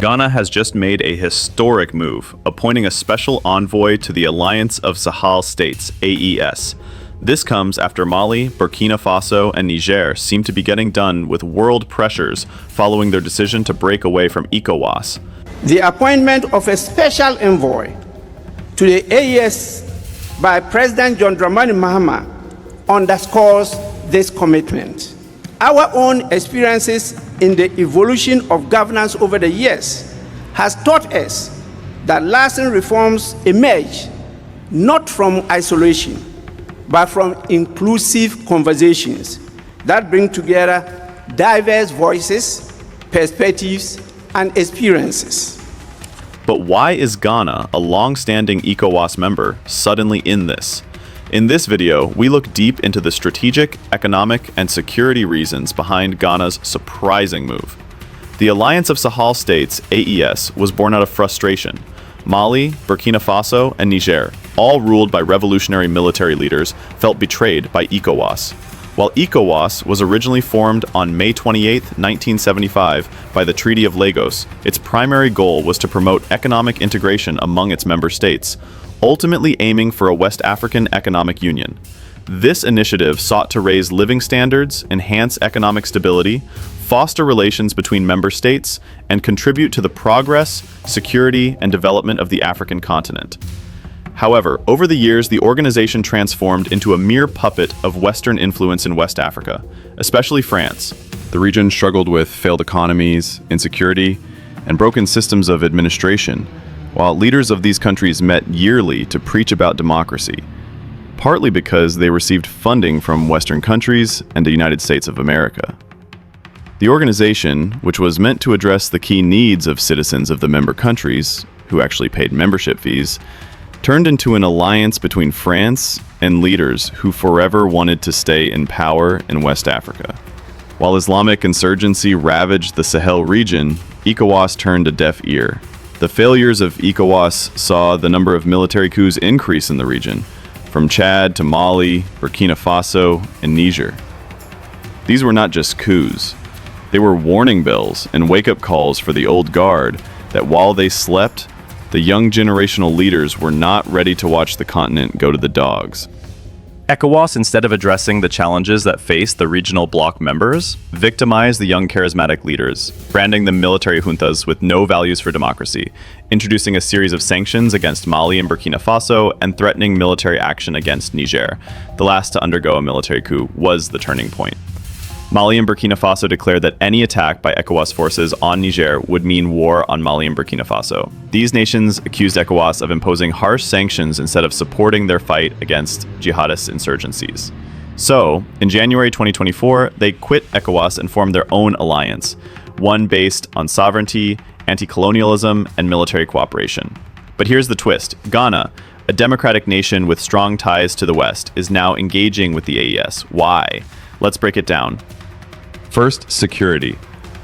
Ghana has just made a historic move, appointing a special envoy to the Alliance of Sahel States, AES. This comes after Mali, Burkina Faso, and Niger seem to be getting done with world pressures following their decision to break away from ECOWAS. The appointment of a special envoy to the AES by President John Dramani Mahama underscores this commitment. Our own experiences in the evolution of governance over the years has taught us that lasting reforms emerge not from isolation, but from inclusive conversations that bring together diverse voices, perspectives, and experiences. But why is Ghana, a long-standing ECOWAS member, suddenly in this? In this video, we look deep into the strategic, economic, and security reasons behind Ghana's surprising move. The Alliance of Sahel States, AES, was born out of frustration. Mali, Burkina Faso, and Niger, all ruled by revolutionary military leaders, felt betrayed by ECOWAS. While ECOWAS was originally formed on May 28, 1975 by the Treaty of Lagos, its primary goal was to promote economic integration among its member states, ultimately aiming for a West African economic union. This initiative sought to raise living standards, enhance economic stability, foster relations between member states, and contribute to the progress, security, and development of the African continent. However, over the years, the organization transformed into a mere puppet of Western influence in West Africa, especially France. The region struggled with failed economies, insecurity, and broken systems of administration, while leaders of these countries met yearly to preach about democracy, partly because they received funding from Western countries and the United States of America. The organization, which was meant to address the key needs of citizens of the member countries, who actually paid membership fees, turned into an alliance between France and leaders who forever wanted to stay in power in West Africa. While Islamic insurgency ravaged the Sahel region, ECOWAS turned a deaf ear. The failures of ECOWAS saw the number of military coups increase in the region, from Chad to Mali, Burkina Faso, and Niger. These were not just coups. They were warning bells and wake-up calls for the old guard that while they slept, the young generational leaders were not ready to watch the continent go to the dogs. ECOWAS, instead of addressing the challenges that faced the regional bloc members, victimized the young charismatic leaders, branding them military juntas with no values for democracy, introducing a series of sanctions against Mali and Burkina Faso, and threatening military action against Niger. The last to undergo a military coup was the turning point. Mali and Burkina Faso declared that any attack by ECOWAS forces on Niger would mean war on Mali and Burkina Faso. These nations accused ECOWAS of imposing harsh sanctions instead of supporting their fight against jihadist insurgencies. So, in January 2024, they quit ECOWAS and formed their own alliance, one based on sovereignty, anti-colonialism, and military cooperation. But here's the twist. Ghana, a democratic nation with strong ties to the West, is now engaging with the AES. Why? Let's break it down. First, security.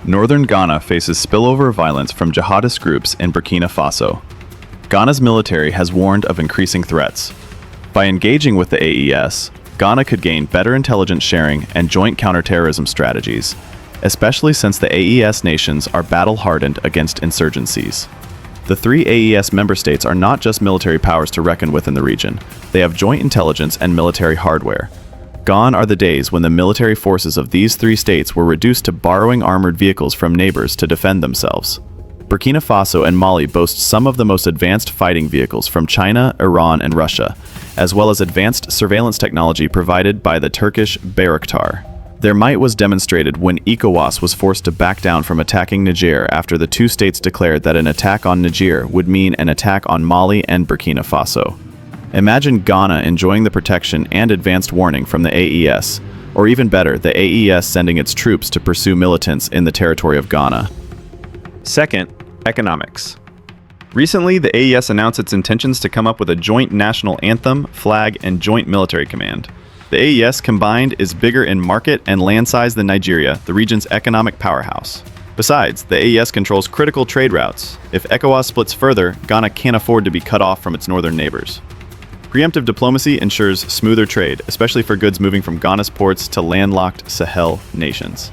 Northern Ghana faces spillover violence from jihadist groups in Burkina Faso. Ghana's military has warned of increasing threats. By engaging with the AES, Ghana could gain better intelligence sharing and joint counterterrorism strategies, especially since the AES nations are battle-hardened against insurgencies. The three AES member states are not just military powers to reckon with in the region. They have joint intelligence and military hardware. Gone are the days when the military forces of these three states were reduced to borrowing armored vehicles from neighbors to defend themselves. Burkina Faso and Mali boast some of the most advanced fighting vehicles from China, Iran, and Russia, as well as advanced surveillance technology provided by the Turkish Bayraktar. Their might was demonstrated when ECOWAS was forced to back down from attacking Niger after the two states declared that an attack on Niger would mean an attack on Mali and Burkina Faso. Imagine Ghana enjoying the protection and advanced warning from the AES, or even better, the AES sending its troops to pursue militants in the territory of Ghana. Second, economics. Recently, the AES announced its intentions to come up with a joint national anthem, flag, and joint military command. The AES combined is bigger in market and land size than Nigeria, the region's economic powerhouse. Besides, the AES controls critical trade routes. If ECOWAS splits further, Ghana can't afford to be cut off from its northern neighbors. Preemptive diplomacy ensures smoother trade, especially for goods moving from Ghana's ports to landlocked Sahel nations.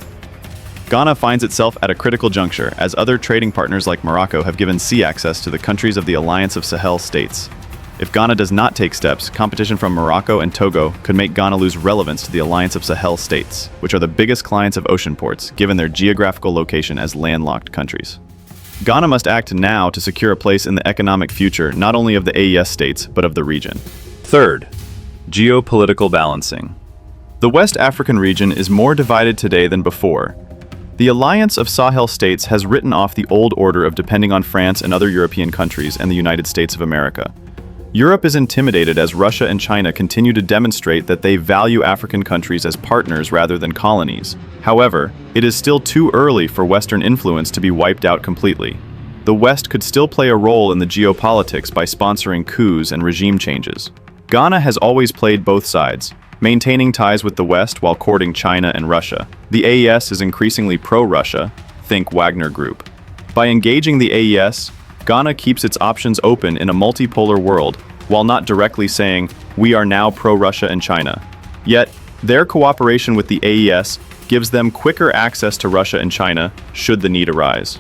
Ghana finds itself at a critical juncture, as other trading partners like Morocco have given sea access to the countries of the Alliance of Sahel states. If Ghana does not take steps, competition from Morocco and Togo could make Ghana lose relevance to the Alliance of Sahel states, which are the biggest clients of ocean ports, given their geographical location as landlocked countries. Ghana must act now to secure a place in the economic future not only of the AES states, but of the region. Third, geopolitical balancing. The West African region is more divided today than before. The Alliance of Sahel states has written off the old order of depending on France and other European countries and the United States of America. Europe is intimidated as Russia and China continue to demonstrate that they value African countries as partners rather than colonies. However, it is still too early for Western influence to be wiped out completely. The West could still play a role in the geopolitics by sponsoring coups and regime changes. Ghana has always played both sides, maintaining ties with the West while courting China and Russia. The AES is increasingly pro-Russia, think Wagner Group. By engaging the AES, Ghana keeps its options open in a multipolar world, while not directly saying, "We are now pro-Russia and China." Yet, their cooperation with the AES gives them quicker access to Russia and China, should the need arise.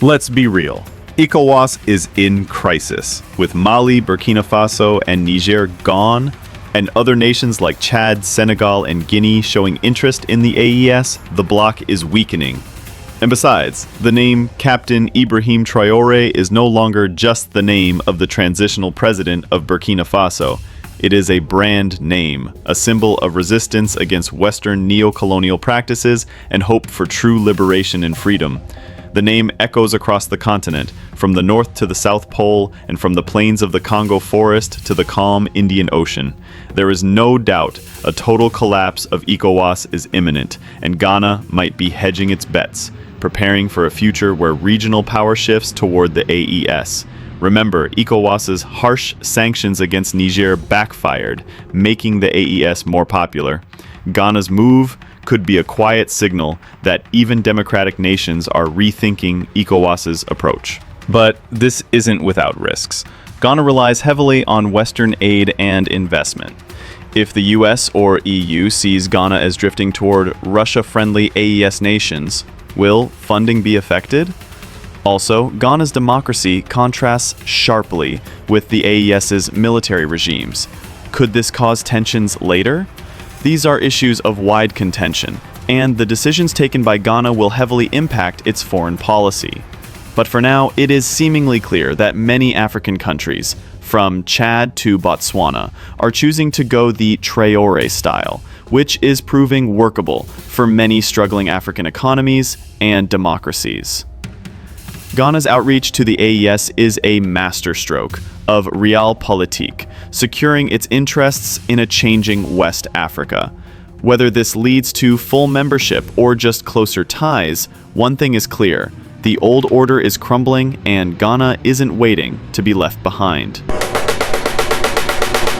Let's be real. ECOWAS is in crisis, with Mali, Burkina Faso, and Niger gone, and other nations like Chad, Senegal, and Guinea showing interest in the AES. The bloc is weakening. And besides, the name Captain Ibrahim Traoré is no longer just the name of the transitional president of Burkina Faso. It is a brand name, a symbol of resistance against Western neo-colonial practices and hope for true liberation and freedom. The name echoes across the continent, from the north to the South Pole, and from the plains of the Congo forest to the calm Indian Ocean. There is no doubt a total collapse of ECOWAS is imminent, and Ghana might be hedging its bets, preparing for a future where regional power shifts toward the AES. Remember, ECOWAS's harsh sanctions against Niger backfired, making the AES more popular. Ghana's move could be a quiet signal that even democratic nations are rethinking ECOWAS's approach. But this isn't without risks. Ghana relies heavily on Western aid and investment. If the US or EU sees Ghana as drifting toward Russia-friendly AES nations, will funding be affected? Also, Ghana's democracy contrasts sharply with the AES's military regimes. Could this cause tensions later? These are issues of wide contention, and the decisions taken by Ghana will heavily impact its foreign policy. But for now, it is seemingly clear that many African countries, from Chad to Botswana, are choosing to go the Traoré style, which is proving workable for many struggling African economies and democracies. Ghana's outreach to the AES is a masterstroke of realpolitik, securing its interests in a changing West Africa. Whether this leads to full membership or just closer ties, one thing is clear: the old order is crumbling and Ghana isn't waiting to be left behind.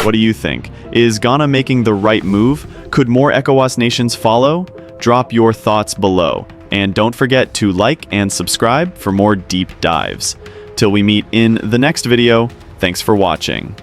What do you think? Is Ghana making the right move? Could more ECOWAS nations follow? Drop your thoughts below. And don't forget to like and subscribe for more deep dives. Till we meet in the next video, thanks for watching.